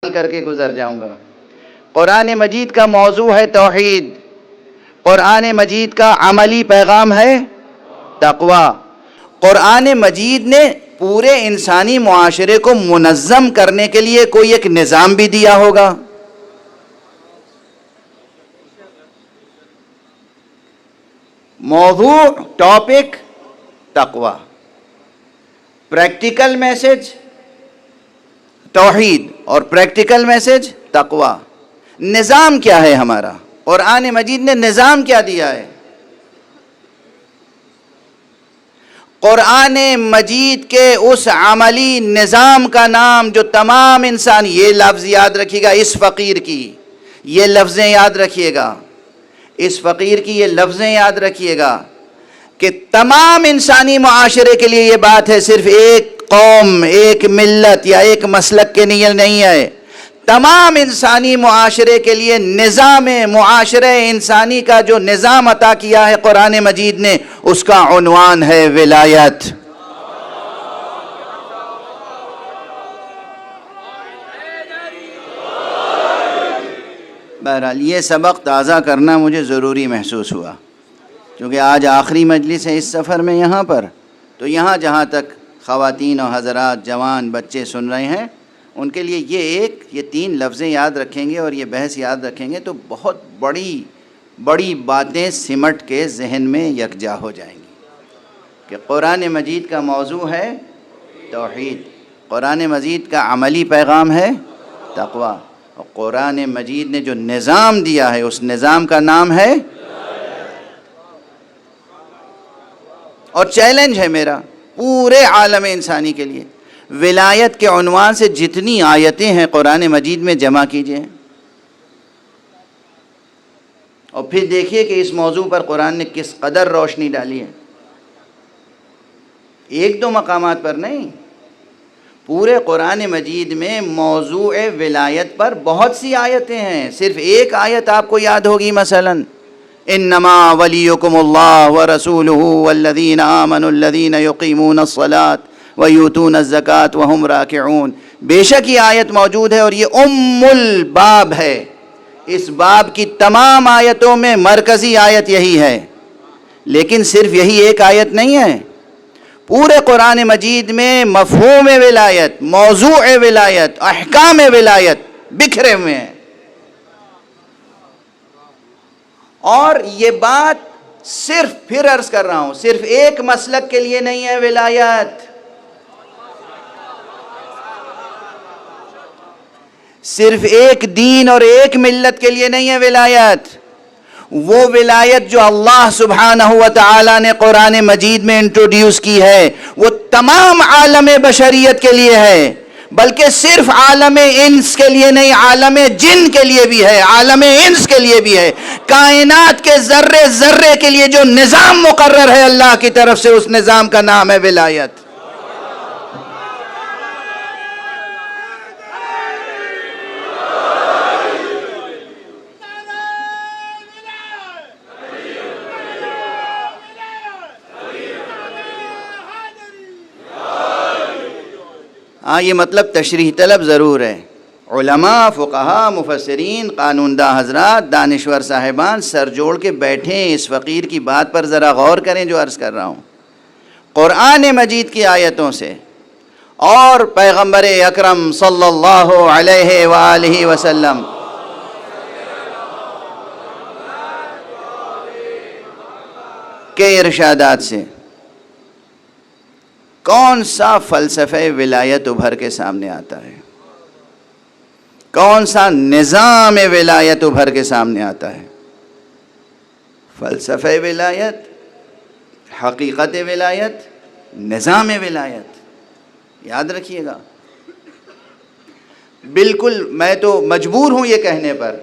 کر کے گزر جاؤں گا۔ قرآن مجید کا موضوع ہے توحید، قرآن مجید کا عملی پیغام ہے تقوی۔ قرآن مجید نے پورے انسانی معاشرے کو منظم کرنے کے لیے کوئی ایک نظام بھی دیا ہوگا۔ موضوع، ٹاپک تقوی، پریکٹیکل میسج توحید اور پریکٹیکل میسج تقوی۔ نظام کیا ہے ہمارا؟ قرآن مجید نے نظام کیا دیا ہے؟ قرآن مجید کے اس عملی نظام کا نام جو تمام انسان، یہ لفظ یاد رکھیے گا، اس فقیر کی یہ لفظیں یاد رکھیے گا، اس فقیر کی یہ لفظیں یاد رکھیے گا کہ تمام انسانی معاشرے کے لیے یہ بات ہے، صرف ایک قوم، ایک ملت یا ایک مسلک کے لیے نہیں ہے، تمام انسانی معاشرے کے لیے نظام معاشرے انسانی کا جو نظام عطا کیا ہے قرآن مجید نے، اس کا عنوان ہے ولایت۔ بہرحال یہ سبق تازہ کرنا مجھے ضروری محسوس ہوا، کیونکہ آج آخری مجلس ہے اس سفر میں یہاں پر، تو یہاں جہاں تک خواتین و حضرات، جوان بچے سن رہے ہیں، ان کے لیے یہ تین لفظیں یاد رکھیں گے اور یہ بحث یاد رکھیں گے تو بہت بڑی باتیں سمٹ کے ذہن میں یکجا ہو جائیں گی کہ قرآن مجید کا موضوع ہے توحید، قرآن مجید کا عملی پیغام ہے تقوی، اور قرآن مجید نے جو نظام دیا ہے اس نظام کا نام ہے، اور چیلنج ہے میرا پورے عالم انسانی کے لیے، ولایت کے عنوان سے جتنی آیتیں ہیں قرآن مجید میں جمع کیجئے، اور پھر دیکھیے کہ اس موضوع پر قرآن نے کس قدر روشنی ڈالی ہے۔ ایک دو مقامات پر نہیں، پورے قرآن مجید میں موضوع ولایت پر بہت سی آیتیں ہیں۔ صرف ایک آیت آپ کو یاد ہوگی، مثلاً انما ولیکم اللہ ورسولہ والذین آمنوا الذین یقیمون الصلاۃ ویؤتون الزکاۃ وہم راکعون، بے شک یہ آیت موجود ہے اور یہ ام الباب ہے، اس باب کی تمام آیتوں میں مرکزی آیت یہی ہے۔ لیکن صرف یہی ایک آیت نہیں ہے، پورے قرآن مجید میں مفہوم ولایت، موضوع ولایت، احکام ولایت بکھرے ہوئے ہیں، اور یہ بات صرف، پھر عرض کر رہا ہوں، صرف ایک مسلک کے لیے نہیں ہے ولایت، صرف ایک دین اور ایک ملت کے لیے نہیں ہے ولایت، وہ ولایت جو اللہ سبحانہ و تعالی نے قرآن مجید میں انٹروڈیوس کی ہے وہ تمام عالم بشریت کے لیے ہے، بلکہ صرف عالم انس کے لیے نہیں، عالم جن کے لیے بھی ہے، عالم انس کے لیے بھی ہے، کائنات کے ذرے ذرے کے لیے جو نظام مقرر ہے اللہ کی طرف سے، اس نظام کا نام ہے ولایت۔ ہاں یہ مطلب تشریح طلب ضرور ہے، علماء، فقہاء، مفسرین، قانون داں حضرات، دانشور صاحبان سر جوڑ کے بیٹھیں، اس فقیر کی بات پر ذرا غور کریں جو عرض کر رہا ہوں۔ قرآن مجید کی آیتوں سے اور پیغمبر اکرم صلی اللہ علیہ وآلہ وسلم کے ارشادات سے کون سا فلسفہ ولایت ابھر کے سامنے آتا ہے، کون سا نظام ولایت ابھر کے سامنے آتا ہے؟ فلسفہ ولایت، حقیقت ولایت، نظام ولایت، یاد رکھیے گا۔ بالکل میں تو مجبور ہوں یہ کہنے پر،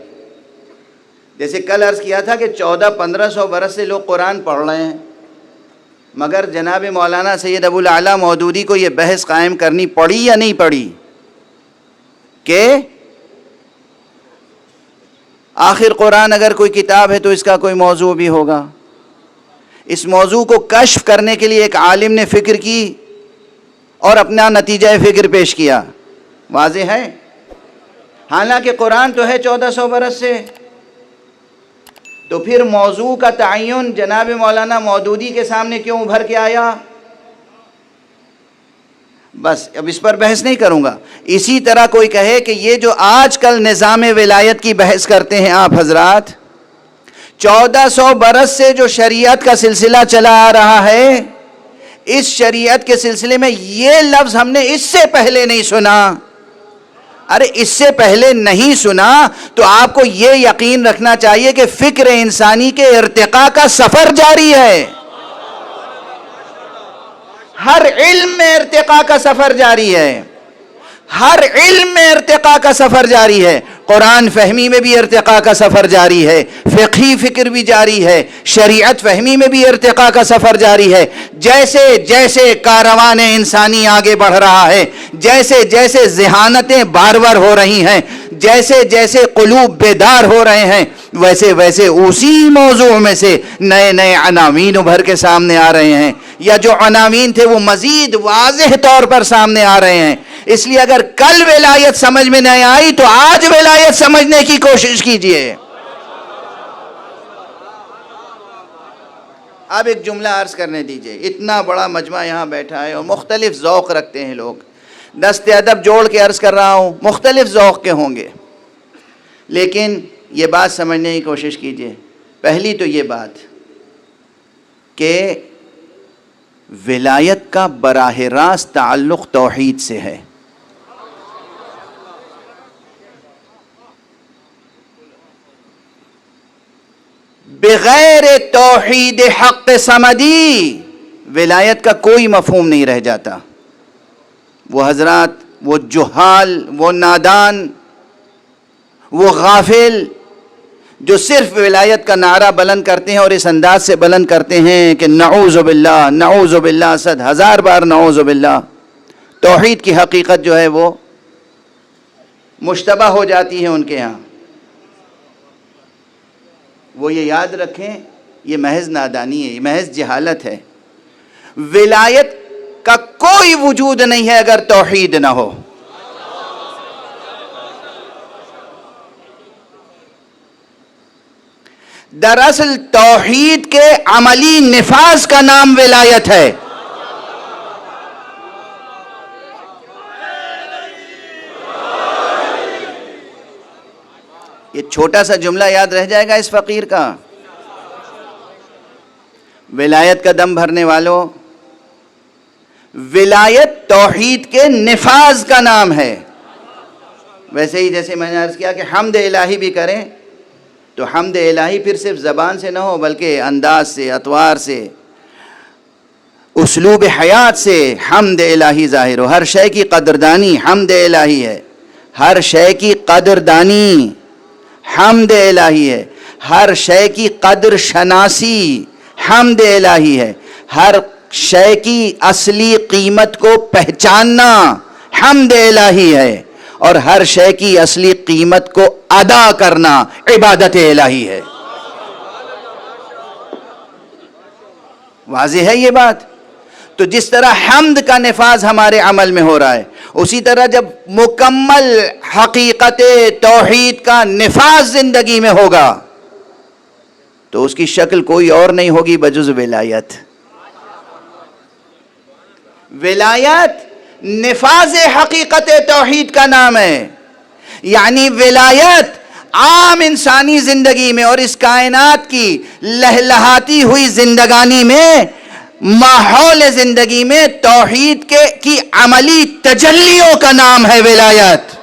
جیسے کل عرض کیا تھا کہ 1400-1500 برس سے لوگ قرآن پڑھ رہے ہیں، مگر جناب مولانا سید ابو الاعلیٰ مودودی کو یہ بحث قائم کرنی پڑی یا نہیں پڑی کہ آخر قرآن اگر کوئی کتاب ہے تو اس کا کوئی موضوع بھی ہوگا۔ اس موضوع کو کشف کرنے کے لیے ایک عالم نے فکر کی اور اپنا نتیجہ فکر پیش کیا، واضح ہے۔ حالانکہ قرآن تو ہے 1400 برس سے. تو پھر موضوع کا تعین جناب مولانا مودودی کے سامنے کیوں ابھر کے آیا؟ بس اب اس پر بحث نہیں کروں گا. اسی طرح کوئی کہے کہ یہ جو آج کل نظام ولایت کی بحث کرتے ہیں آپ حضرات، 1400 برس سے جو شریعت کا سلسلہ چلا آ رہا ہے، اس شریعت کے سلسلے میں یہ لفظ ہم نے اس سے پہلے نہیں سنا. ارے اس سے پہلے نہیں سنا تو آپ کو یہ یقین رکھنا چاہیے کہ فکر انسانی کے ارتقاء کا سفر جاری ہے. ہر علم میں ارتقاء کا سفر جاری ہے. ہر علم میں ارتقاء کا سفر جاری ہے. قرآن فہمی میں بھی ارتقاء کا سفر جاری ہے، فقہی فکر بھی جاری ہے، شریعت فہمی میں بھی ارتقاء کا سفر جاری ہے. جیسے جیسے کاروان انسانی آگے بڑھ رہا ہے، جیسے جیسے ذہانتیں بارور ہو رہی ہیں، جیسے جیسے قلوب بیدار ہو رہے ہیں، ویسے ویسے اسی موضوع میں سے نئے نئے عناوین ابھر کے سامنے آ رہے ہیں، یا جو عناوین تھے وہ مزید واضح طور پر سامنے آ رہے ہیں. اس لیے اگر کل ولایت سمجھ میں نہیں آئی تو آج ولایت سمجھنے کی کوشش کیجئے. اب ایک جملہ عرض کرنے دیجئے. اتنا بڑا مجمع یہاں بیٹھا ہے اور مختلف ذوق رکھتے ہیں لوگ. دست ادب جوڑ کے عرض کر رہا ہوں، مختلف ذوق کے ہوں گے، لیکن یہ بات سمجھنے کی کوشش کیجئے. پہلی تو یہ بات کہ ولایت کا براہ راست تعلق توحید سے ہے. بغیر توحید حق صمدی ولایت کا کوئی مفہوم نہیں رہ جاتا. وہ حضرات، وہ جہال، وہ نادان، وہ غافل جو صرف ولایت کا نعرہ بلند کرتے ہیں اور اس انداز سے بلند کرتے ہیں کہ نعوذ باللہ نعوذ باللہ، 100,000 بار نعوذ باللہ، توحید کی حقیقت جو ہے وہ مشتبہ ہو جاتی ہے ان کے ہاں. وہ یہ یاد رکھیں، یہ محض نادانی ہے، یہ محض جہالت ہے. ولایت کا کوئی وجود نہیں ہے اگر توحید نہ ہو. دراصل توحید کے عملی نفاذ کا نام ولایت ہے. یہ چھوٹا سا جملہ یاد رہ جائے گا اس فقیر کا. ولایت کا دم بھرنے والوں، ولایت توحید کے نفاذ کا نام ہے. ویسے ہی جیسے میں نے عرض کیا کہ حمد الہی بھی کریں تو حمد الہی پھر صرف زبان سے نہ ہو بلکہ انداز سے، اطوار سے، اسلوب حیات سے حمد الہی ظاہر ہو. ہر شے کی قدردانی حمد الہی ہے. ہر شے کی قدردانی حمد الہی ہے. ہر شے کی قدر شناسی حمد الہی ہے. ہر شے کی اصلی قیمت کو پہچاننا حمد الہی ہے. اور ہر شے کی اصلی قیمت کو ادا کرنا عبادت الہی ہے. واضح ہے یہ بات؟ تو جس طرح حمد کا نفاذ ہمارے عمل میں ہو رہا ہے، اسی طرح جب مکمل حقیقت توحید کا نفاذ زندگی میں ہوگا تو اس کی شکل کوئی اور نہیں ہوگی بجز ولایت. ولایت نفاذ حقیقت توحید کا نام ہے. یعنی ولایت عام انسانی زندگی میں اور اس کائنات کی لہلہاتی ہوئی زندگانی میں، ماحول زندگی میں توحید کی عملی تجلیوں کا نام ہے ولایت.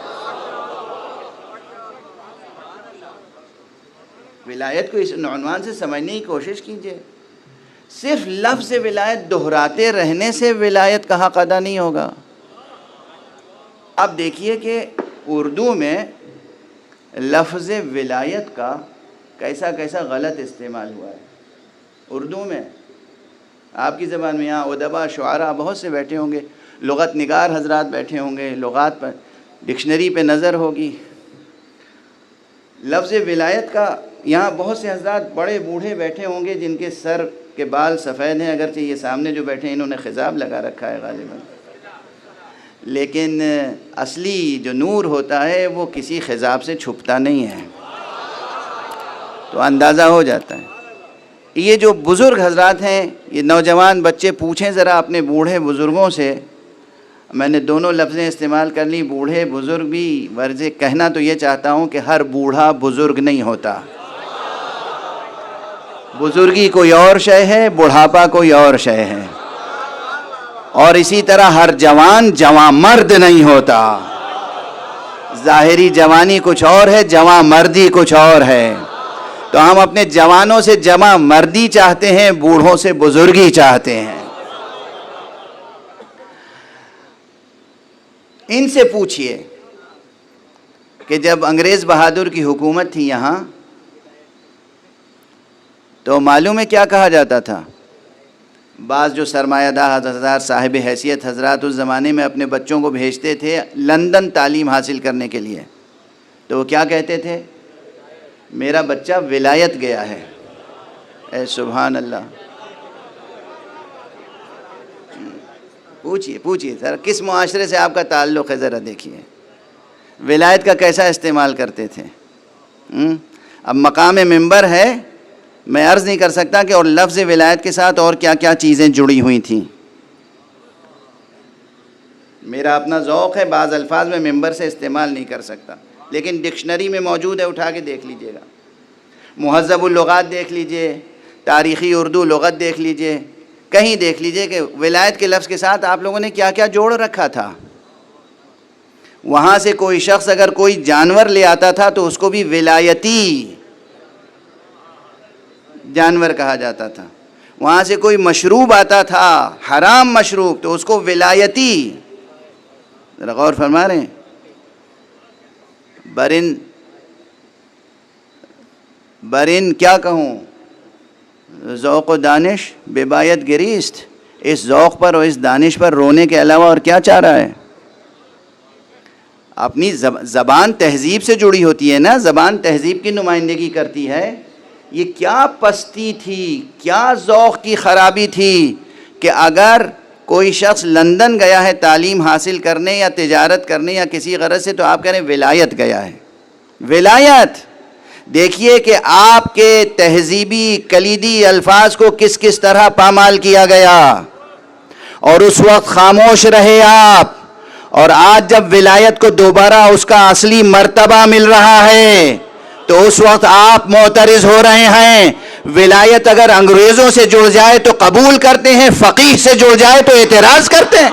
ولایت کو اس عنوان سے سمجھنے کی کوشش کیجئے. صرف لفظ ولایت دہراتے رہنے سے ولایت کا حق ادا نہیں ہوگا. اب دیکھیے کہ اردو میں لفظ ولایت کا کیسا کیسا غلط استعمال ہوا ہے. اردو میں، آپ کی زبان میں یہاں ادبا شعراء بہت سے بیٹھے ہوں گے، لغت نگار حضرات بیٹھے ہوں گے، لغات پر ڈکشنری پہ نظر ہوگی. لفظ ولایت کا یہاں بہت سے حضرات بڑے بوڑھے بیٹھے ہوں گے جن کے سر کے بال سفید ہیں، اگرچہ یہ سامنے جو بیٹھے ہیں انہوں نے خضاب لگا رکھا ہے غالباً. لیکن اصلی جو نور ہوتا ہے وہ کسی خضاب سے چھپتا نہیں ہے، تو اندازہ ہو جاتا ہے۔ یہ جو بزرگ حضرات ہیں، یہ نوجوان بچے پوچھیں ذرا اپنے بوڑھے بزرگوں سے، میں نے دونوں لفظیں استعمال کر لی، بوڑھے بزرگ بھی، ورزے کہنا تو یہ چاہتا ہوں کہ ہر بوڑھا بزرگ نہیں ہوتا، بزرگی کوئی اور شے ہے، بڑھاپا کوئی اور شے ہے، اور اسی طرح ہر جوان جوان مرد نہیں ہوتا، ظاہری جوانی کچھ اور ہے، جوان مردی کچھ اور ہے، تو ہم اپنے جوانوں سے جوان مردی چاہتے ہیں، بوڑھوں سے بزرگی چاہتے ہیں۔ ان سے پوچھئے کہ جب انگریز بہادر کی حکومت تھی یہاں تو معلوم ہے کیا کہا جاتا تھا؟ بعض جو سرمایہ دار حضرات صاحب حیثیت حضرات اس زمانے میں اپنے بچوں کو بھیجتے تھے لندن تعلیم حاصل کرنے کے لیے، تو وہ کیا کہتے تھے؟ میرا بچہ ولایت گیا ہے۔ اے سبحان اللہ! پوچھئے ذرا کس معاشرے سے آپ کا تعلق ہے، ذرا دیکھیے ولایت کا کیسا استعمال کرتے تھے۔ اب مقام منبر ہے، میں عرض نہیں کر سکتا کہ اور لفظ ولایت کے ساتھ اور کیا کیا چیزیں جڑی ہوئی تھیں۔ میرا اپنا ذوق ہے، بعض الفاظ میں منبر سے استعمال نہیں کر سکتا، لیکن ڈکشنری میں موجود ہے، اٹھا کے دیکھ لیجئے گا، مہذب اللغات دیکھ لیجئے، تاریخی اردو لغت دیکھ لیجئے، کہیں دیکھ لیجئے کہ ولایت کے لفظ کے ساتھ آپ لوگوں نے کیا کیا جوڑ رکھا تھا۔ وہاں سے کوئی شخص اگر کوئی جانور لے آتا تھا تو اس کو بھی ولایتی جانور کہا جاتا تھا، وہاں سے کوئی مشروب آتا تھا حرام مشروب تو اس کو ولایتی، ذرا غور فرما رہے ہیں، برن کیا کہوں، ذوق و دانش ببایت گریست، اس ذوق پر اور اس دانش پر رونے کے علاوہ اور کیا چاہ رہا ہے؟ اپنی زبان تہذیب سے جڑی ہوتی ہے نا، زبان تہذیب کی نمائندگی کرتی ہے۔ یہ کیا پستی تھی، کیا ذوق کی خرابی تھی کہ اگر کوئی شخص لندن گیا ہے تعلیم حاصل کرنے یا تجارت کرنے یا کسی غرض سے تو آپ کہہ رہے ہیں ولایت گیا ہے۔ ولایت دیکھیے کہ آپ کے تہذیبی کلیدی الفاظ کو کس کس طرح پامال کیا گیا، اور اس وقت خاموش رہے آپ، اور آج جب ولایت کو دوبارہ اس کا اصلی مرتبہ مل رہا ہے تو اس وقت آپ معترض ہو رہے ہیں۔ ولایت اگر انگریزوں سے جڑ جائے تو قبول کرتے ہیں، فقیہ سے جڑ جائے تو اعتراض کرتے ہیں۔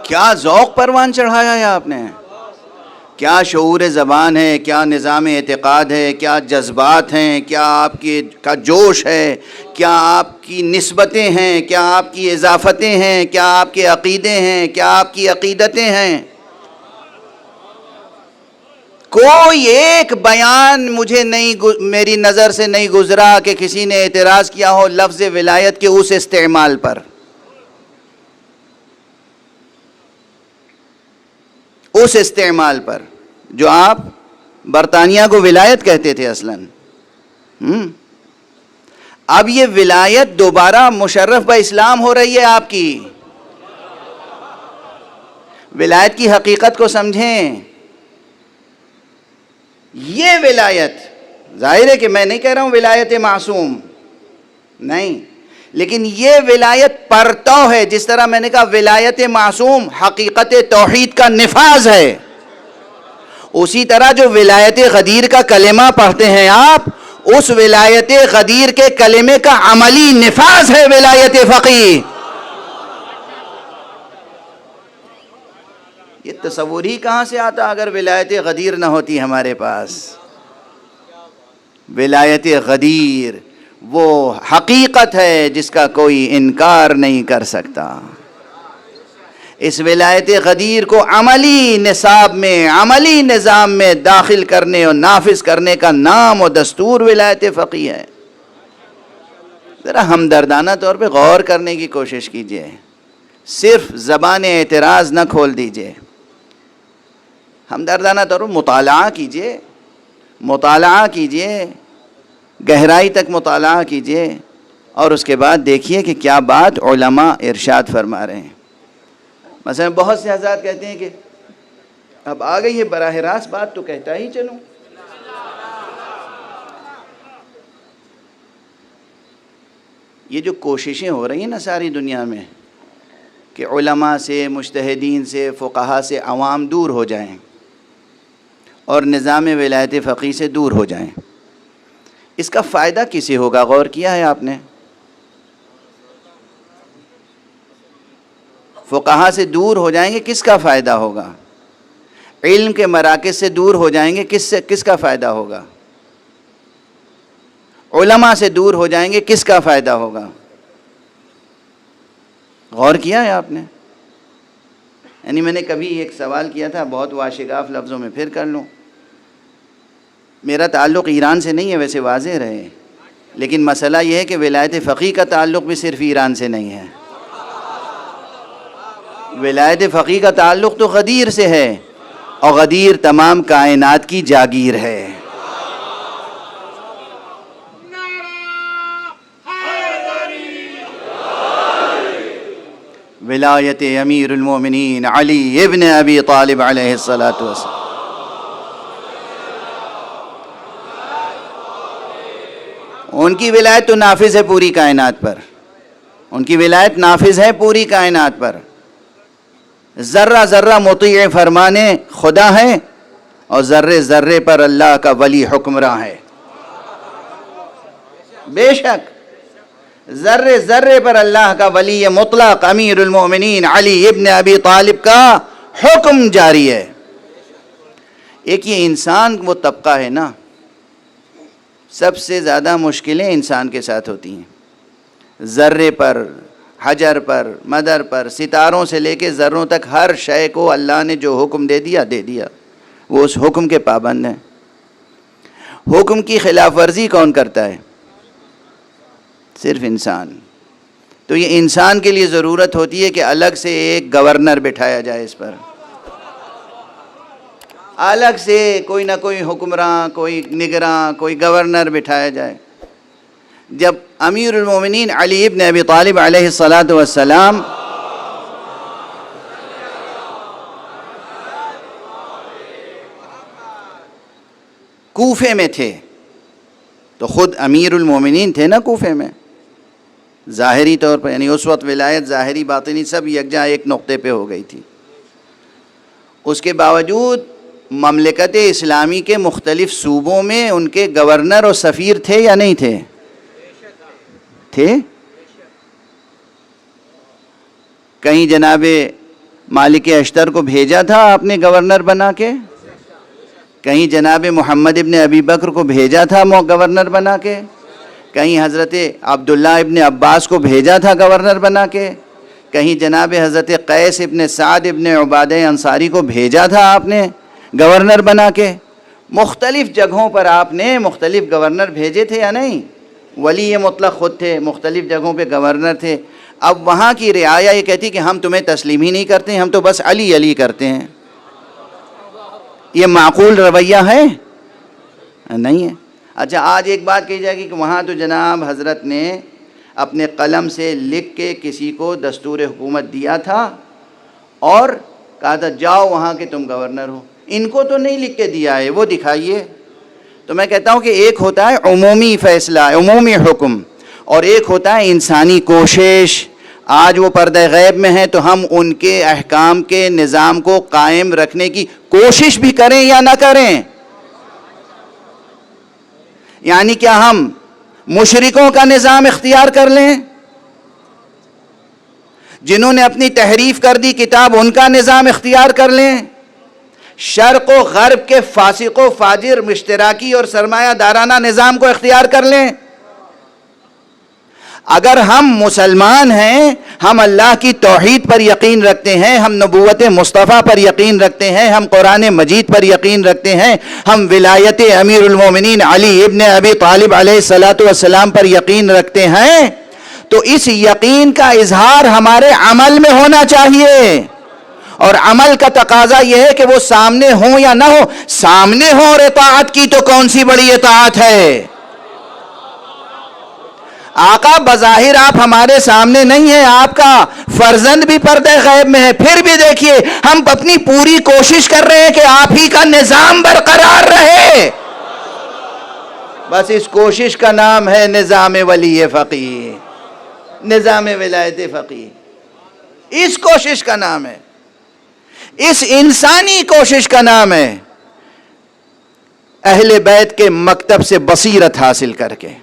کیا ذوق پروان چڑھایا ہے آپ نے، کیا شعور زبان ہے، کیا نظام اعتقاد ہے، کیا جذبات ہیں، کیا آپ کا جوش ہے، کیا آپ کی نسبتیں ہیں، کیا آپ کی اضافتیں ہیں، کیا آپ کے عقیدے ہیں، کیا آپ کی عقیدتیں ہیں۔ کوئی ایک بیان مجھے میری نظر سے نہیں گزرا کہ کسی نے اعتراض کیا ہو لفظ ولایت کے اس استعمال پر، اس استعمال پر جو آپ برطانیہ کو ولایت کہتے تھے اصلاً۔ اب یہ ولایت دوبارہ مشرف با اسلام ہو رہی ہے آپ کی۔ ولایت کی حقیقت کو سمجھیں۔ یہ ولایت ظاہر ہے کہ میں نہیں کہہ رہا ہوں ولایت معصوم نہیں، لیکن یہ ولایت پرتو ہے، جس طرح میں نے کہا ولایت معصوم حقیقت توحید کا نفاذ ہے، اسی طرح جو ولایت غدیر کا کلمہ پڑھتے ہیں آپ، اس ولایت غدیر کے کلمے کا عملی نفاذ ہے ولایت فقیہ۔ یہ تصور ہی کہاں سے آتا اگر ولایت غدیر نہ ہوتی ہمارے پاس۔ ولایت غدیر وہ حقیقت ہے جس کا کوئی انکار نہیں کر سکتا۔ اس ولایت غدیر کو عملی نصاب میں، عملی نظام میں داخل کرنے اور نافذ کرنے کا نام و دستور ولایت فقیہ ہے۔ ذرا ہمدردانہ طور پہ غور کرنے کی کوشش کیجئے، صرف زبان اعتراض نہ کھول دیجئے۔ ہمدردانہ طور پر مطالعہ کیجئے، مطالعہ کیجئے، گہرائی تک مطالعہ کیجئے، اور اس کے بعد دیکھیے کہ کیا بات علماء ارشاد فرما رہے ہیں۔ مثلا بہت سے حضرات کہتے ہیں کہ اب آ گئی ہے براہ راست بات تو کہتا ہی چلوں۔ یہ جو کوششیں ہو رہی ہیں نا ساری دنیا میں کہ علماء سے، مجتہدین سے، فقہا سے عوام دور ہو جائیں اور نظام ولایت فقیہ سے دور ہو جائیں، اس کا فائدہ کسے ہوگا؟ غور کیا ہے آپ نے؟ فقہا سے دور ہو جائیں گے، کس کا فائدہ ہوگا؟ علم کے مراکز سے دور ہو جائیں گے، کس کا فائدہ ہوگا؟ علماء سے دور ہو جائیں گے، کس کا فائدہ ہوگا؟ غور کیا ہے آپ نے؟ یعنی میں نے کبھی ایک سوال کیا تھا، بہت واشگاف لفظوں میں پھر کر لوں۔ میرا تعلق ایران سے نہیں ہے، ویسے واضح رہے، لیکن مسئلہ یہ ہے کہ ولایت فقیہ کا تعلق بھی صرف ایران سے نہیں ہے۔ ولایت فقیہ کا تعلق تو غدیر سے ہے، اور غدیر تمام کائنات کی جاگیر ہے۔ ولایت امیر المومنین علی ابن ابی طالب علیہ الصلاۃ والسلام، ان کی ولایت تو نافذ ہے پوری کائنات پر، ان کی ولایت نافذ ہے پوری کائنات پر۔ ذرہ ذرہ مطیع فرمانے خدا ہے، اور ذرے ذرے پر اللہ کا ولی حکمراں ہے۔ بے شک ذرے ذرے پر اللہ کا ولی مطلق امیر المومنین علی ابن ابی طالب کا حکم جاری ہے۔ ایک یہ انسان وہ طبقہ ہے نا، سب سے زیادہ مشکلیں انسان کے ساتھ ہوتی ہیں۔ ذرے پر، حجر پر، مدر پر، ستاروں سے لے کے ذروں تک ہر شے کو اللہ نے جو حکم دے دیا، وہ اس حکم کے پابند ہیں۔ حکم کی خلاف ورزی کون کرتا ہے؟ صرف انسان۔ تو یہ انسان کے لیے ضرورت ہوتی ہے کہ الگ سے ایک گورنر بٹھایا جائے اس پر، الگ سے کوئی نہ کوئی حکمراں، کوئی نگراں، کوئی گورنر بٹھایا جائے۔ جب امیر المومنین علی ابن ابی طالب علیہ الصلاۃ والسلام کوفے میں تھے، تو خود امیر المومنین تھے نا کوفے میں، ظاہری طور پر، یعنی اس وقت ولایت ظاہری باطنی سب یکجا ایک نقطے پہ ہو گئی تھی۔ اس کے باوجود مملکت اسلامی کے مختلف صوبوں میں ان کے گورنر اور سفیر تھے یا نہیں تھے؟ تھے۔ کہیں جناب مالک اشتر کو بھیجا تھا آپ نے گورنر بنا کے؟ کہیں جناب محمد ابن ابی بکر کو بھیجا تھا گورنر بنا کے؟ کہیں حضرت عبداللہ ابن عباس کو بھیجا تھا گورنر بنا کے؟ کہیں جناب حضرت قیس ابن سعد ابن عبادہ انصاری کو بھیجا تھا آپ نے گورنر بنا کے؟ مختلف جگہوں پر آپ نے مختلف گورنر بھیجے تھے یا نہیں؟ ولی مطلق خود تھے، مختلف جگہوں پہ گورنر تھے۔ اب وہاں کی رعایا یہ کہتی کہ ہم تمہیں تسلیم ہی نہیں کرتے، ہم تو بس علی علی کرتے ہیں۔ یہ معقول رویہ ہے؟ نہیں ہے۔ اچھا آج ایک بات کہی جائے گی کہ وہاں تو جناب حضرت نے اپنے قلم سے لکھ کے کسی کو دستور حکومت دیا تھا اور کہا تھا جاؤ وہاں کے تم گورنر ہو۔ ان کو تو نہیں لکھ کے دیا ہے، وہ دکھائیے۔ تو میں کہتا ہوں کہ ایک ہوتا ہے عمومی فیصلہ، عمومی حکم، اور ایک ہوتا ہے انسانی کوشش۔ آج وہ پردہ غیب میں ہیں تو ہم ان کے احکام کے نظام کو قائم رکھنے کی کوشش بھی کریں یا نہ کریں۔ یعنی کیا ہم مشرکوں کا نظام اختیار کر لیں؟ جنہوں نے اپنی تحریف کر دی کتاب، ان کا نظام اختیار کر لیں؟ شرق و غرب کے فاسق و فاجر مشتراکی اور سرمایہ دارانہ نظام کو اختیار کر لیں؟ اگر ہم مسلمان ہیں، ہم اللہ کی توحید پر یقین رکھتے ہیں، ہم نبوت مصطفیٰ پر یقین رکھتے ہیں، ہم قرآن مجید پر یقین رکھتے ہیں، ہم ولایت امیر المومنین علی ابن ابی طالب علیہ الصلاۃ والسلام پر یقین رکھتے ہیں، تو اس یقین کا اظہار ہمارے عمل میں ہونا چاہیے۔ اور عمل کا تقاضا یہ ہے کہ وہ سامنے ہوں یا نہ ہو. سامنے ہو اور اطاعت کی تو کون سی بڑی اطاعت ہے. آقا بظاہر آپ ہمارے سامنے نہیں ہیں, آپ کا فرزند بھی پردہ غیب میں ہے, پھر بھی دیکھیے ہم اپنی پوری کوشش کر رہے ہیں کہ آپ ہی کا نظام برقرار رہے. بس اس کوشش کا نام ہے نظام ولی فقیہ, نظام ولایت فقیہ. اس کوشش کا نام ہے, اس انسانی کوشش کا نام ہے اہل بیت کے مکتب سے بصیرت حاصل کر کے,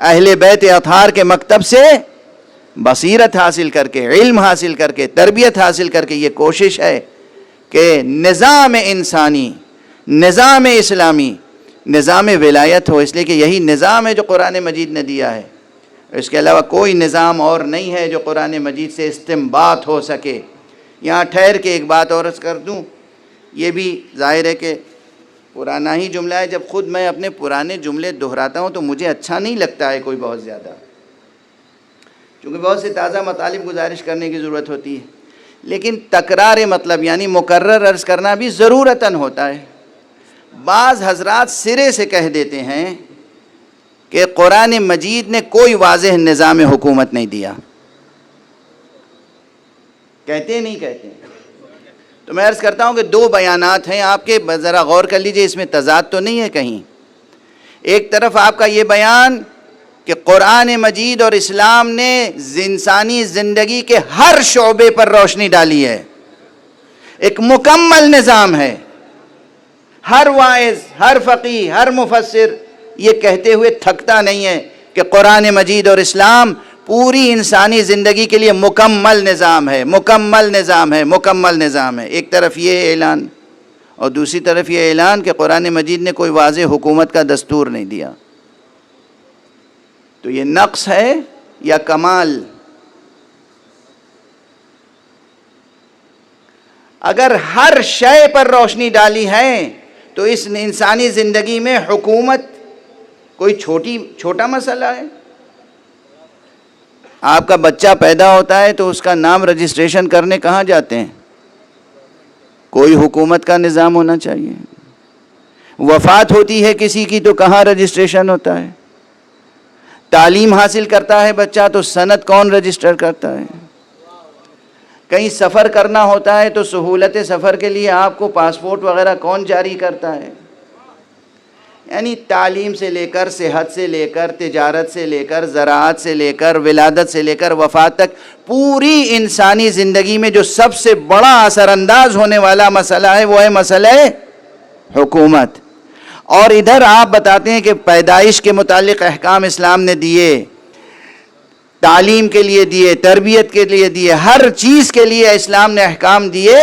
اہل بیت اطہار کے مکتب سے بصیرت حاصل کر کے, علم حاصل کر کے, تربیت حاصل کر کے یہ کوشش ہے کہ نظام انسانی, نظام اسلامی, نظام ولایت ہو. اس لیے کہ یہی نظام ہے جو قرآن مجید نے دیا ہے. اس کے علاوہ کوئی نظام اور نہیں ہے جو قرآن مجید سے استنباط ہو سکے. یہاں ٹھہر کے ایک بات اور عرض کر دوں, یہ بھی ظاہر ہے کہ پرانا ہی جملہ ہے. جب خود میں اپنے پرانے جملے دہراتا ہوں تو مجھے اچھا نہیں لگتا ہے کوئی بہت زیادہ, کیونکہ بہت سے تازہ مطالب گزارش کرنے کی ضرورت ہوتی ہے. لیکن تکرار مطلب یعنی مکرر عرض کرنا بھی ضرورتاً ہوتا ہے. بعض حضرات سرے سے کہہ دیتے ہیں کہ قرآن مجید نے کوئی واضح نظام حکومت نہیں دیا. کہتے نہیں کہتے. تو میں عرض کرتا ہوں کہ دو بیانات ہیں آپ کے, ذرا غور کر لیجئے, اس میں تضاد تو نہیں ہے کہیں. ایک طرف آپ کا یہ بیان کہ قرآن مجید اور اسلام نے انسانی زندگی کے ہر شعبے پر روشنی ڈالی ہے, ایک مکمل نظام ہے. ہر واعظ, ہر فقیہ, ہر مفسر یہ کہتے ہوئے تھکتا نہیں ہے کہ قرآن مجید اور اسلام پوری انسانی زندگی کے لیے مکمل نظام ہے, مکمل نظام ہے, مکمل نظام ہے. ایک طرف یہ اعلان اور دوسری طرف یہ اعلان کہ قرآن مجید نے کوئی واضح حکومت کا دستور نہیں دیا. تو یہ نقص ہے یا کمال؟ اگر ہر شے پر روشنی ڈالی ہے تو اس انسانی زندگی میں حکومت کوئی چھوٹا مسئلہ ہے؟ آپ کا بچہ پیدا ہوتا ہے تو اس کا نام رجسٹریشن کرنے کہاں جاتے ہیں؟ کوئی حکومت کا نظام ہونا چاہیے. وفات ہوتی ہے کسی کی تو کہاں رجسٹریشن ہوتا ہے؟ تعلیم حاصل کرتا ہے بچہ تو سند کون رجسٹر کرتا ہے؟ کہیں سفر کرنا ہوتا ہے تو سہولت سفر کے لیے آپ کو پاسپورٹ وغیرہ کون جاری کرتا ہے؟ یعنی تعلیم سے لے کر, صحت سے لے کر, تجارت سے لے کر, زراعت سے لے کر, ولادت سے لے کر وفات تک پوری انسانی زندگی میں جو سب سے بڑا اثر انداز ہونے والا مسئلہ ہے وہ ہے مسئلہ حکومت. اور ادھر آپ بتاتے ہیں کہ پیدائش کے متعلق احکام اسلام نے دیے, تعلیم کے لیے دیے, تربیت کے لیے دیے, ہر چیز کے لیے اسلام نے احکام دیے,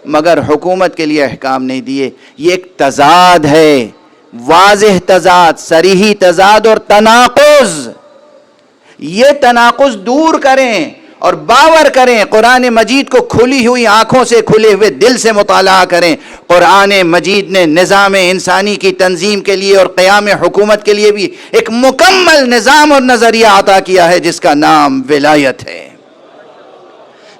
مگر حکومت کے لیے احکام نہیں دیے. یہ ایک تضاد ہے, واضح تضاد, صریحی تضاد اور تناقض. یہ تناقض دور کریں اور باور کریں, قرآن مجید کو کھلی ہوئی آنکھوں سے, کھلے ہوئے دل سے مطالعہ کریں. قرآن مجید نے نظام انسانی کی تنظیم کے لیے اور قیام حکومت کے لیے بھی ایک مکمل نظام اور نظریہ عطا کیا ہے جس کا نام ولایت ہے.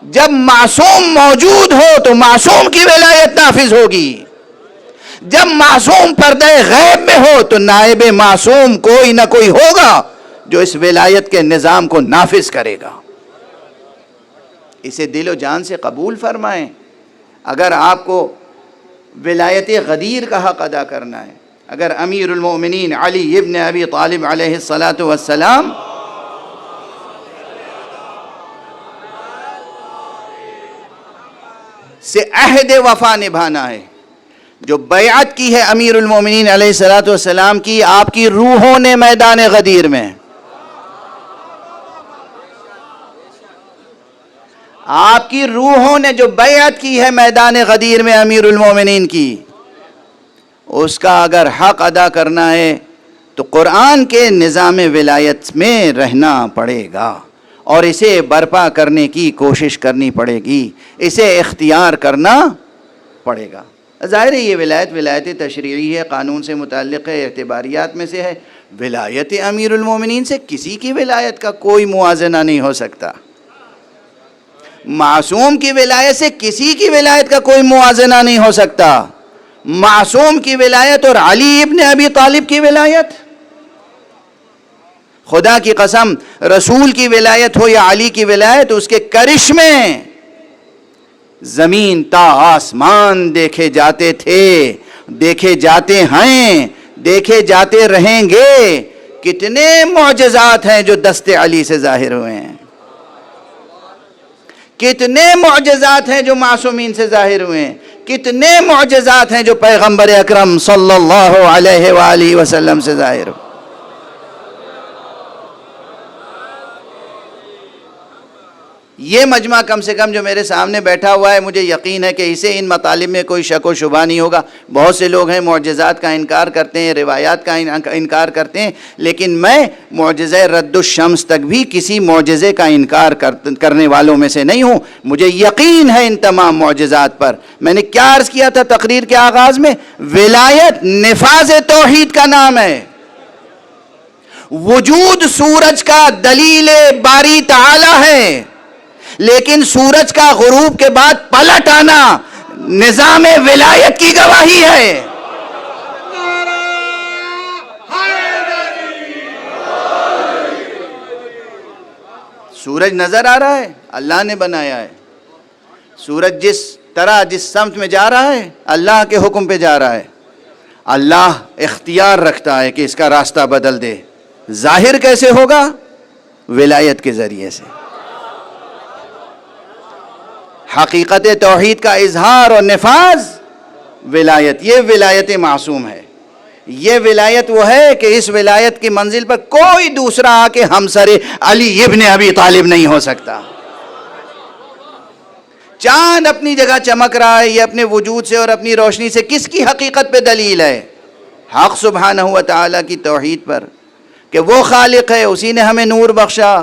جب معصوم موجود ہو تو معصوم کی ولایت نافذ ہوگی. جب معصوم پردہ غیب میں ہو تو نائب معصوم کوئی نہ کوئی ہوگا جو اس ولایت کے نظام کو نافذ کرے گا. اسے دل و جان سے قبول فرمائیں. اگر آپ کو ولایت غدیر کا حق ادا کرنا ہے, اگر امیر المؤمنین علی ابن ابی طالب علیہ السلام سے عہد وفا نبھانا ہے, جو بیعت کی ہے امیر المومنین علیہ السلام کی آپ کی روحوں نے میدان غدیر میں, آپ کی روحوں نے جو بیعت کی ہے میدان غدیر میں امیر المومنین کی, اس کا اگر حق ادا کرنا ہے تو قرآن کے نظام ولایت میں رہنا پڑے گا اور اسے برپا کرنے کی کوشش کرنی پڑے گی, اسے اختیار کرنا پڑے گا. ظاہر ہے یہ ولایت تشریعی ہے, قانون سے متعلق ہے, اعتباریات میں سے ہے. ولایت امیر المومنین سے کسی کی ولایت کا کوئی موازنہ نہیں ہو سکتا. معصوم کی ولایت سے کسی کی ولایت کا کوئی موازنہ نہیں ہو سکتا. معصوم کی ولایت اور علی ابن ابی طالب کی ولایت، خدا کی قسم رسول کی ولایت ہو یا علی کی ولایت، اس کے کرشمے زمین تا آسمان دیکھے جاتے تھے، دیکھے جاتے ہیں، دیکھے جاتے رہیں گے. کتنے معجزات ہیں جو دست علی سے ظاہر ہوئے ہیں، کتنے معجزات ہیں جو معصومین سے ظاہر ہوئے ہیں، کتنے معجزات ہیں جو پیغمبر اکرم صلی اللہ علیہ وآلہ وسلم سے ظاہر ہوئے. یہ مجمع کم سے کم جو میرے سامنے بیٹھا ہوا ہے، مجھے یقین ہے کہ اسے ان مطالب میں کوئی شک و شبہ نہیں ہوگا. بہت سے لوگ ہیں معجزات کا انکار کرتے ہیں، روایات کا انکار کرتے ہیں، لیکن میں معجزہ رد الشمس تک بھی کسی معجزے کا انکار کرنے والوں میں سے نہیں ہوں. مجھے یقین ہے ان تمام معجزات پر. میں نے کیا عرض کیا تھا تقریر کے آغاز میں؟ ولایت نفاذ توحید کا نام ہے. وجود سورج کا دلیل باری تعالی ہے، لیکن سورج کا غروب کے بعد پلٹ آنا نظام ولایت کی گواہی ہے. سورج نظر آ رہا ہے، اللہ نے بنایا ہے. سورج جس طرح جس سمت میں جا رہا ہے اللہ کے حکم پہ جا رہا ہے. اللہ اختیار رکھتا ہے کہ اس کا راستہ بدل دے. ظاہر کیسے ہوگا؟ ولایت کے ذریعے سے. حقیقت توحید کا اظہار اور نفاذ ولایت، یہ ولایت معصوم ہے. یہ ولایت وہ ہے کہ اس ولایت کی منزل پر کوئی دوسرا آ کے ہمسر علی ابن ابی طالب نہیں ہو سکتا. چاند اپنی جگہ چمک رہا ہے، یہ اپنے وجود سے اور اپنی روشنی سے کس کی حقیقت پہ دلیل ہے؟ حق سبحانہ و تعالیٰ کی توحید پر کہ وہ خالق ہے، اسی نے ہمیں نور بخشا.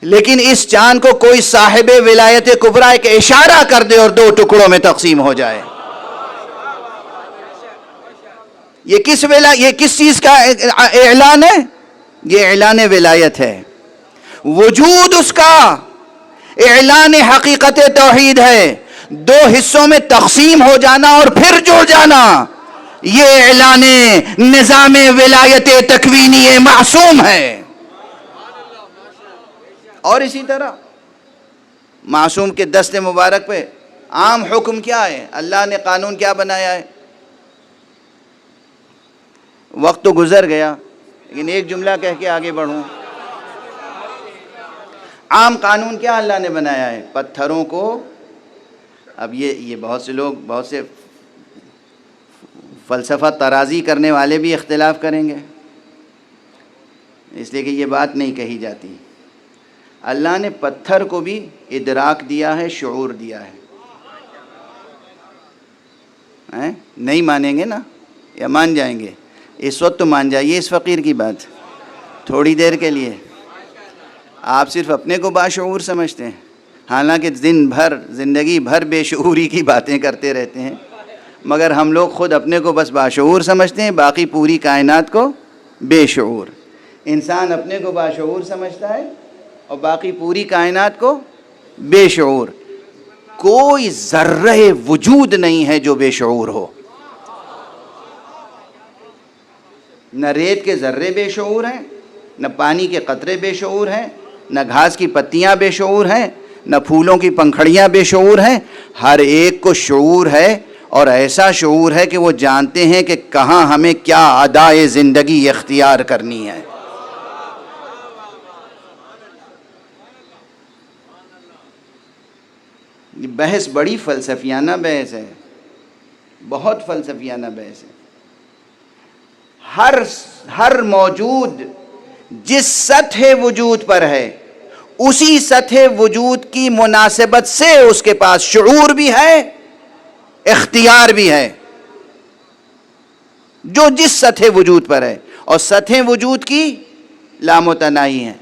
لیکن اس چاند کو کوئی صاحب ولایت کبریٰ ایک اشارہ کر دے اور دو ٹکڑوں میں تقسیم ہو جائے. یہ کس چیز کا اعلان ہے؟ یہ اعلان ولایت ہے. وجود اس کا اعلان حقیقت توحید ہے. دو حصوں میں تقسیم ہو جانا اور پھر جڑ جانا، یہ اعلان نظام ولایت تکوینی معصوم ہے. اور اسی طرح معصوم کے دست مبارک پہ عام حکم کیا ہے؟ اللہ نے قانون کیا بنایا ہے؟ وقت تو گزر گیا، لیکن ایک جملہ کہہ کے آگے بڑھوں. عام قانون کیا اللہ نے بنایا ہے؟ پتھروں کو، اب یہ بہت سے لوگ، بہت سے فلسفہ ترازی کرنے والے بھی اختلاف کریں گے، اس لیے کہ یہ بات نہیں کہی جاتی. اللہ نے پتھر کو بھی ادراک دیا ہے، شعور دیا ہے. نہیں مانیں گے نا، یا مان جائیں گے؟ اس وقت تو مان جائیے اس فقیر کی بات تھوڑی دیر کے لیے. آپ صرف اپنے کو باشعور سمجھتے ہیں، حالانکہ دن بھر زندگی بھر بے شعوری کی باتیں کرتے رہتے ہیں، مگر ہم لوگ خود اپنے کو بس باشعور سمجھتے ہیں، باقی پوری کائنات کو بے شعور. انسان اپنے کو باشعور سمجھتا ہے اور باقی پوری کائنات کو بے شعور. کوئی ذرہ وجود نہیں ہے جو بے شعور ہو. نہ ریت کے ذرے بے شعور ہیں، نہ پانی کے قطرے بے شعور ہیں، نہ گھاس کی پتیاں بے شعور ہیں، نہ پھولوں کی پنکھڑیاں بے شعور ہیں. ہر ایک کو شعور ہے، اور ایسا شعور ہے کہ وہ جانتے ہیں کہ کہاں ہمیں کیا ادائے زندگی اختیار کرنی ہے. یہ بحث بڑی فلسفیانہ بحث ہے، بہت فلسفیانہ بحث ہے. ہر موجود جس سطح وجود پر ہے، اسی سطح وجود کی مناسبت سے اس کے پاس شعور بھی ہے، اختیار بھی ہے. جو جس سطح وجود پر ہے، اور سطح وجود کی لامتناہی ہیں،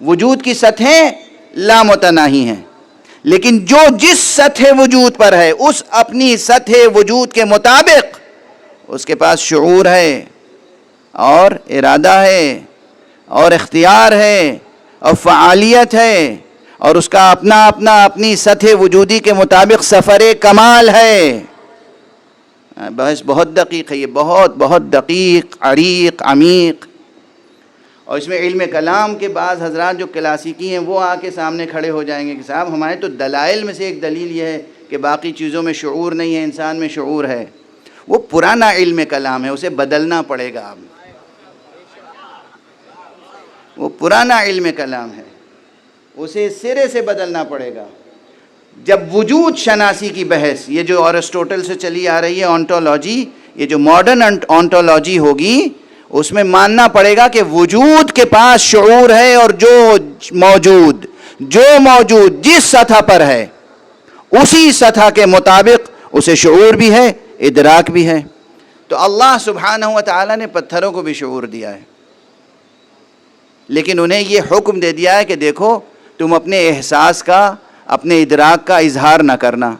وجود کی سطحیں لامتناہی ہیں، لیکن جو جس سطح وجود پر ہے اس اپنی سطح وجود کے مطابق اس کے پاس شعور ہے، اور ارادہ ہے، اور اختیار ہے، اور فعالیت ہے، اور اس کا اپنی سطح وجودی کے مطابق سفر کمال ہے. بحث بہت دقیق ہے یہ، بہت بہت دقیق، عریق، عمیق. اور اس میں علم کلام کے بعض حضرات جو کلاسیکی ہیں وہ آ کے سامنے کھڑے ہو جائیں گے کہ صاحب ہمارے تو دلائل میں سے ایک دلیل یہ ہے کہ باقی چیزوں میں شعور نہیں ہے، انسان میں شعور ہے. وہ پرانا علم کلام ہے، اسے بدلنا پڑے گا. اب وہ پرانا علم کلام ہے، اسے سرے سے بدلنا پڑے گا. جب وجود شناسی کی بحث، یہ جو ارسطوٹل سے چلی آ رہی ہے آنٹولوجی، یہ جو ماڈرن آنٹولوجی ہوگی، اس میں ماننا پڑے گا کہ وجود کے پاس شعور ہے، اور جو موجود جس سطح پر ہے اسی سطح کے مطابق اسے شعور بھی ہے، ادراک بھی ہے. تو اللہ سبحانہ و تعالی نے پتھروں کو بھی شعور دیا ہے، لیکن انہیں یہ حکم دے دیا ہے کہ دیکھو تم اپنے احساس کا، اپنے ادراک کا اظہار نہ کرنا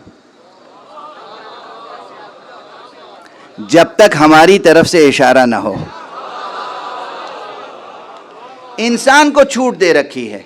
جب تک ہماری طرف سے اشارہ نہ ہو. انسان کو چھوٹ دے رکھی ہے،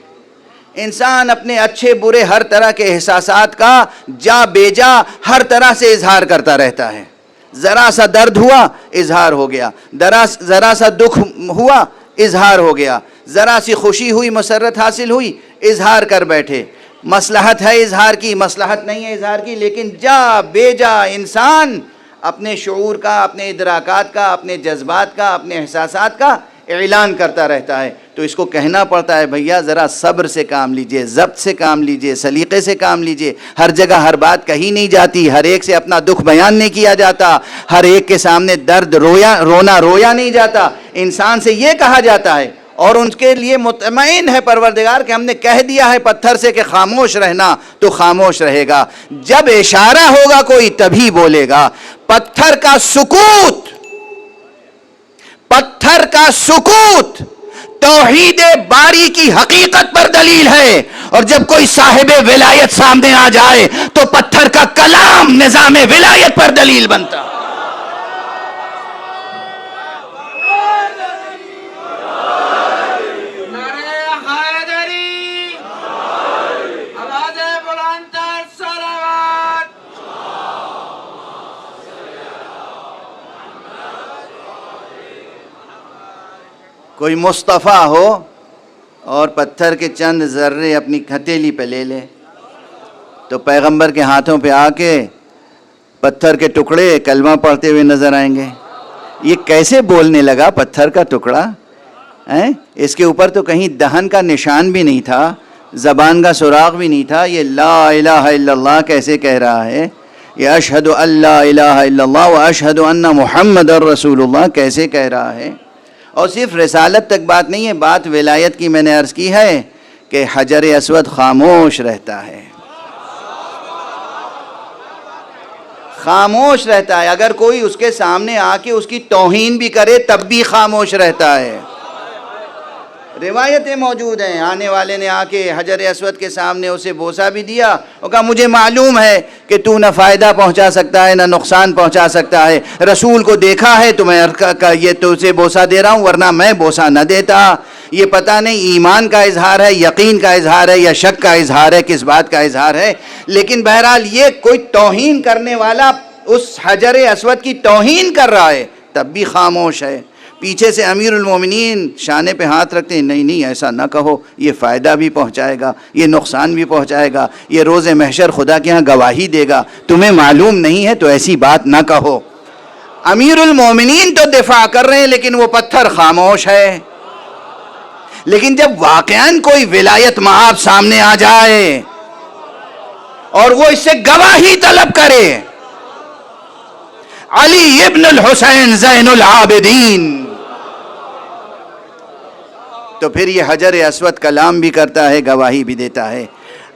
انسان اپنے اچھے برے ہر طرح کے احساسات کا جا بے جا ہر طرح سے اظہار کرتا رہتا ہے. ذرا سا درد ہوا اظہار ہو گیا، ذرا سا دکھ ہوا اظہار ہو گیا، ذرا سی خوشی ہوئی، مسرت حاصل ہوئی، اظہار کر بیٹھے. مصلحت ہے اظہار کی، مصلحت نہیں ہے اظہار کی، لیکن جا بے جا انسان اپنے شعور کا، اپنے ادراکات کا، اپنے جذبات کا، اپنے احساسات کا اعلان کرتا رہتا ہے. تو اس کو کہنا پڑتا ہے بھیا ذرا صبر سے کام لیجئے، ضبط سے کام لیجئے، سلیقے سے کام لیجئے. ہر جگہ ہر بات کہی نہیں جاتی، ہر ایک سے اپنا دکھ بیان نہیں کیا جاتا، ہر ایک کے سامنے درد رویا نہیں جاتا. انسان سے یہ کہا جاتا ہے، اور ان کے لیے مطمئن ہے پروردگار کہ ہم نے کہہ دیا ہے پتھر سے کہ خاموش رہنا، تو خاموش رہے گا. جب اشارہ ہوگا کوئی تبھی بولے گا. پتھر کا سکوت توحید باری کی حقیقت پر دلیل ہے، اور جب کوئی صاحب ولایت سامنے آ جائے تو پتھر کا کلام نظام ولایت پر دلیل بنتا. کوئی مصطفیٰ ہو اور پتھر کے چند ذرے اپنی ہتھیلی پہ لے لے تو پیغمبر کے ہاتھوں پہ آ کے پتھر کے ٹکڑے کلمہ پڑھتے ہوئے نظر آئیں گے. یہ کیسے بولنے لگا پتھر کا ٹکڑا؟ اس کے اوپر تو کہیں دہن کا نشان بھی نہیں تھا، زبان کا سراغ بھی نہیں تھا. یہ لا الہ الا اللہ کیسے کہہ رہا ہے؟ یہ اشہد ان لا الہ الا اللہ و اشہد ان محمد رسول اللہ کیسے کہہ رہا ہے؟ اور صرف رسالت تک بات نہیں ہے، بات ولایت کی میں نے عرض کی ہے کہ حجر اسود خاموش رہتا ہے، خاموش رہتا ہے. اگر کوئی اس کے سامنے آ کے اس کی توہین بھی کرے تب بھی خاموش رہتا ہے. روایتیں موجود ہیں، آنے والے نے آ کے حجر اسود کے سامنے اسے بوسہ بھی دیا اور کہا مجھے معلوم ہے کہ تو نہ فائدہ پہنچا سکتا ہے نہ نقصان پہنچا سکتا ہے، رسول کو دیکھا ہے تو میں یہ تو اسے بوسہ دے رہا ہوں، ورنہ میں بوسہ نہ دیتا. یہ پتہ نہیں ایمان کا اظہار ہے، یقین کا اظہار ہے، یا شک کا اظہار ہے، کس بات کا اظہار ہے. لیکن بہرحال یہ کوئی توہین کرنے والا اس حجر اسود کی توہین کر رہا ہے تب بھی خاموش ہے. پیچھے سے امیر المومنین شانے پہ ہاتھ رکھتے ہیں، نہیں ایسا نہ کہو، یہ فائدہ بھی پہنچائے گا، یہ نقصان بھی پہنچائے گا، یہ روز محشر خدا کے ہاں گواہی دے گا، تمہیں معلوم نہیں ہے تو ایسی بات نہ کہو. امیر المومنین تو دفاع کر رہے ہیں لیکن وہ پتھر خاموش ہے. لیکن جب واقعاً کوئی ولایت مآب سامنے آ جائے اور وہ اس سے گواہی طلب کرے، علی ابن الحسین زین العابدین، تو پھر یہ حجر اسود کلام بھی کرتا ہے، گواہی بھی دیتا ہے.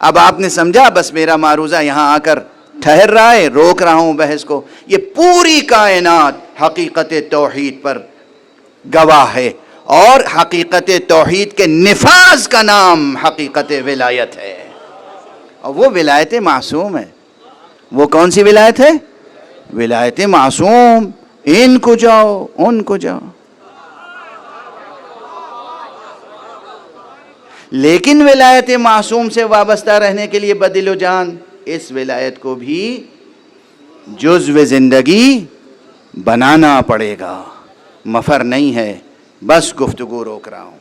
اب آپ نے سمجھا؟ بس میرا معروضہ یہاں آ کر ٹھہر رہا ہے، روک رہا ہوں بحث کو. یہ پوری کائنات حقیقت توحید پر گواہ ہے، اور حقیقت توحید کے نفاذ کا نام حقیقت ولایت ہے. اور وہ ولایت معصوم ہے. وہ کون سی ولایت ہے؟ ولایت معصوم. ان کو جاؤ ان کو جاؤ. لیکن ولایت معصوم سے وابستہ رہنے کے لیے بدل و جان اس ولایت کو بھی جزو زندگی بنانا پڑے گا. مفر نہیں ہے، بس گفتگو روک رہا ہوں.